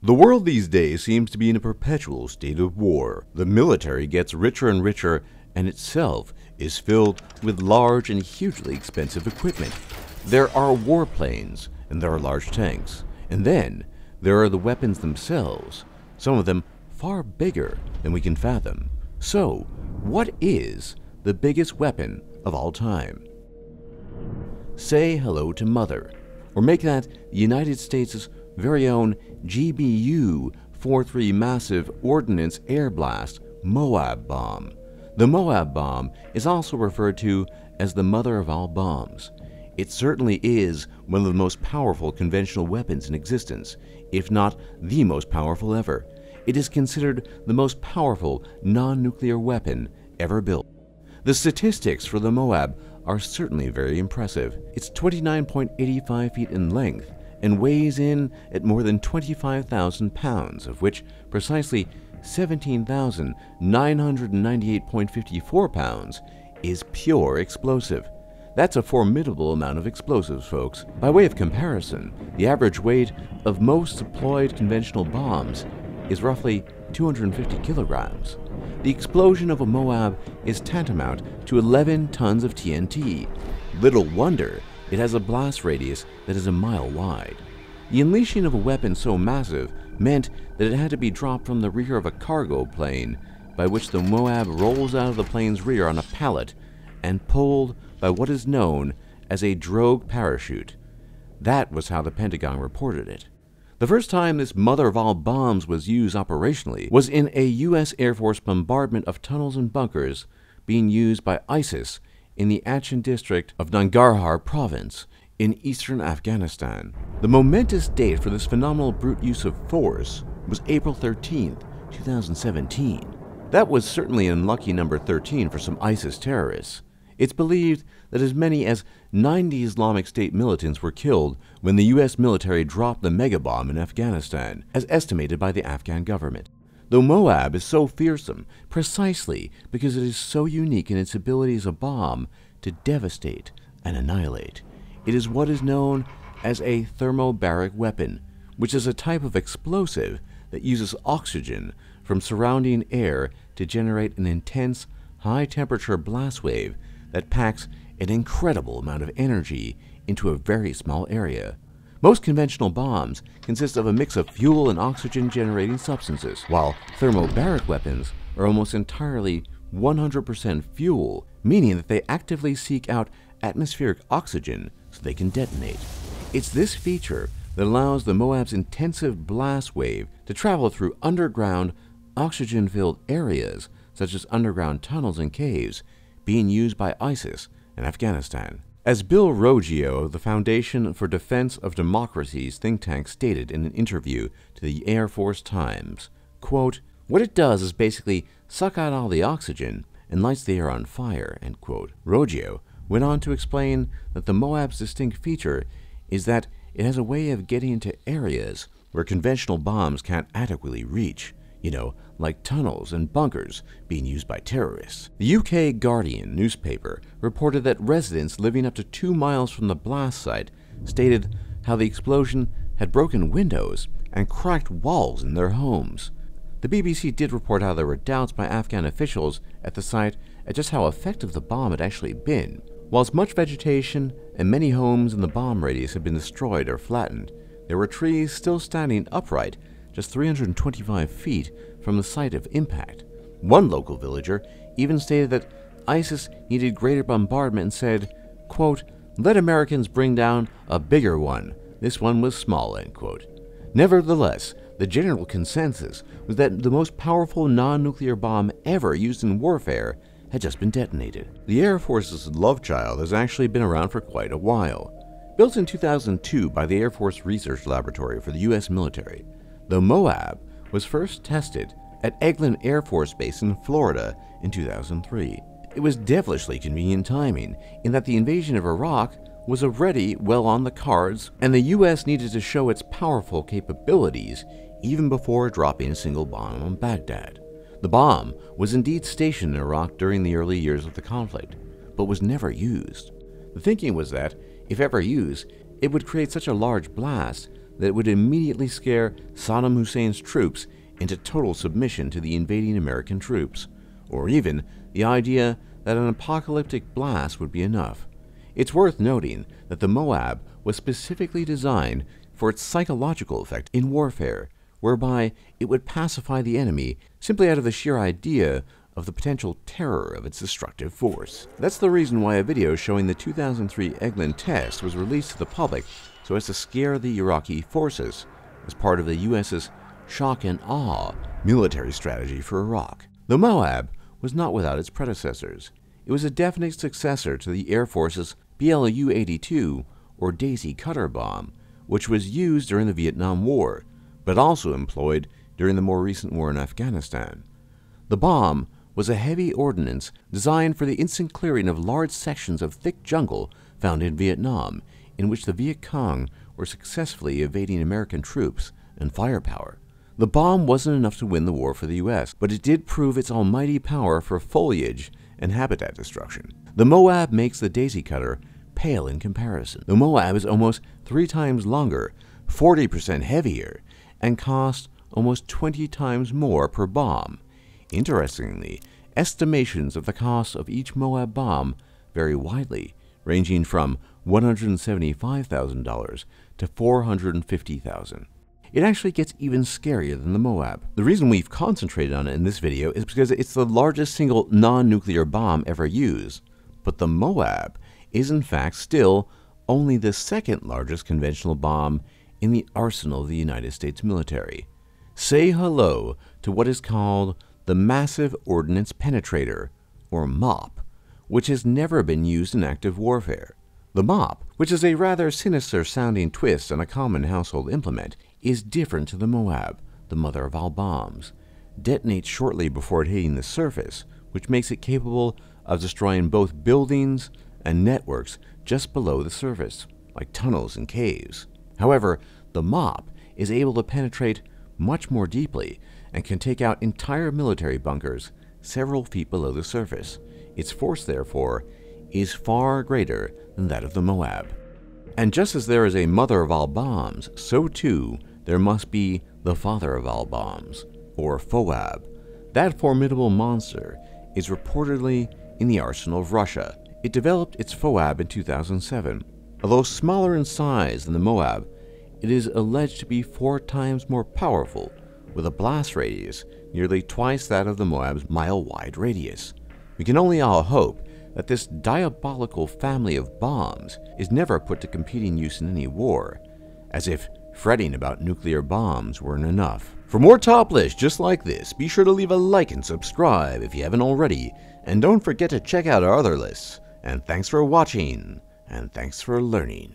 The world these days seems to be in a perpetual state of war. The military gets richer and richer, and itself is filled with large and hugely expensive equipment. There are warplanes, and there are large tanks, and then there are the weapons themselves, some of them far bigger than we can fathom. So, what is the biggest weapon of all time? Say hello to Mother, or make that the United States' very own GBU-43 massive Ordnance air blast Moab Bomb. The Moab Bomb is also referred to as the mother of all bombs. It certainly is one of the most powerful conventional weapons in existence, if not the most powerful ever. It is considered the most powerful non-nuclear weapon ever built. The statistics for the Moab are certainly very impressive. It's 29.85 feet in length and weighs in at more than 25,000 pounds, of which precisely 17,998.54 pounds is pure explosive. That's a formidable amount of explosives, folks. By way of comparison, the average weight of most deployed conventional bombs is roughly 250 kilograms. The explosion of a Moab is tantamount to 11 tons of TNT. Little wonder it has a blast radius that is a mile wide. The unleashing of a weapon so massive meant that it had to be dropped from the rear of a cargo plane, by which the Moab rolls out of the plane's rear on a pallet and pulled by what is known as a drogue parachute. That was how the Pentagon reported it. The first time this mother of all bombs was used operationally was in a U.S. Air Force bombardment of tunnels and bunkers being used by ISIS in the Achin district of Nangarhar province in eastern Afghanistan. The momentous date for this phenomenal brute use of force was April 13, 2017. That was certainly an unlucky number 13 for some ISIS terrorists. It's believed that as many as 90 Islamic State militants were killed when the U.S. military dropped the mega bomb in Afghanistan, as estimated by the Afghan government. Though Moab is so fearsome precisely because it is so unique in its ability as a bomb to devastate and annihilate, it is what is known as a thermobaric weapon, which is a type of explosive that uses oxygen from surrounding air to generate an intense, high-temperature blast wave that packs an incredible amount of energy into a very small area. Most conventional bombs consist of a mix of fuel and oxygen-generating substances, while thermobaric weapons are almost entirely 100% fuel, meaning that they actively seek out atmospheric oxygen so they can detonate. It's this feature that allows the Moab's intensive blast wave to travel through underground, oxygen-filled areas, such as underground tunnels and caves, being used by ISIS in Afghanistan. As Bill Roggio of the Foundation for Defense of Democracy's think tank stated in an interview to the Air Force Times, quote, "What it does is basically suck out all the oxygen and lights the air on fire," end quote. Roggio went on to explain that the Moab's distinct feature is that it has a way of getting into areas where conventional bombs can't adequately reach, like tunnels and bunkers being used by terrorists. The UK Guardian newspaper reported that residents living up to 2 miles from the blast site stated how the explosion had broken windows and cracked walls in their homes. The BBC did report how there were doubts by Afghan officials at the site at just how effective the bomb had actually been. Whilst much vegetation and many homes in the bomb radius had been destroyed or flattened, there were trees still standing upright just 325 feet from the site of impact. One local villager even stated that ISIS needed greater bombardment and said, quote, "Let Americans bring down a bigger one. This one was small," end quote. Nevertheless, the general consensus was that the most powerful non-nuclear bomb ever used in warfare had just been detonated. The Air Force's love child has actually been around for quite a while. Built in 2002 by the Air Force Research Laboratory for the U.S. military, the Moab was first tested at Eglin Air Force Base in Florida in 2003. It was devilishly convenient timing in that the invasion of Iraq was already well on the cards, and the U.S. needed to show its powerful capabilities even before dropping a single bomb on Baghdad. The bomb was indeed stationed in Iraq during the early years of the conflict, but was never used. The thinking was that, if ever used, it would create such a large blast that would immediately scare Saddam Hussein's troops into total submission to the invading American troops, or even the idea that an apocalyptic blast would be enough. It's worth noting that the Moab was specifically designed for its psychological effect in warfare, whereby it would pacify the enemy simply out of the sheer idea of the potential terror of its destructive force. That's the reason why a video showing the 2003 Eglin test was released to the public so as to scare the Iraqi forces as part of the US's shock and awe military strategy for Iraq. The Moab was not without its predecessors. It was a definite successor to the Air Force's BLU-82 or Daisy Cutter bomb, which was used during the Vietnam War, but also employed during the more recent war in Afghanistan. The bomb was a heavy ordnance designed for the instant clearing of large sections of thick jungle found in Vietnam, in which the Viet Cong were successfully evading American troops and firepower. The bomb wasn't enough to win the war for the U.S., but it did prove its almighty power for foliage and habitat destruction. The Moab makes the Daisy Cutter pale in comparison. The Moab is almost 3 times longer, 40% heavier, and costs almost 20 times more per bomb. Interestingly, estimations of the cost of each Moab bomb vary widely, ranging from $175,000 to $450,000. It actually gets even scarier than the Moab. The reason we've concentrated on it in this video is because it's the largest single non-nuclear bomb ever used, but the Moab is in fact still only the second largest conventional bomb in the arsenal of the United States military. Say hello to what is called the Massive Ordnance Penetrator, or MOP, which has never been used in active warfare. The MOP, which is a rather sinister-sounding twist on a common household implement, is different to the Moab, the mother of all bombs. Detonates shortly before hitting the surface, which makes it capable of destroying both buildings and networks just below the surface, like tunnels and caves. However, the MOP is able to penetrate much more deeply and can take out entire military bunkers several feet below the surface. Its force, therefore, is far greater than that of the Moab. And just as there is a mother of all bombs, so too there must be the father of all bombs, or FOAB. That formidable monster is reportedly in the arsenal of Russia. It developed its FOAB in 2007. Although smaller in size than the Moab, it is alleged to be 4 times more powerful, with a blast radius nearly twice that of the Moab's mile-wide radius. We can only all hope that this diabolical family of bombs is never put to competing use in any war, as if fretting about nuclear bombs weren't enough. For more top lists just like this, be sure to leave a like and subscribe if you haven't already, and don't forget to check out our other lists. And thanks for watching, and thanks for learning.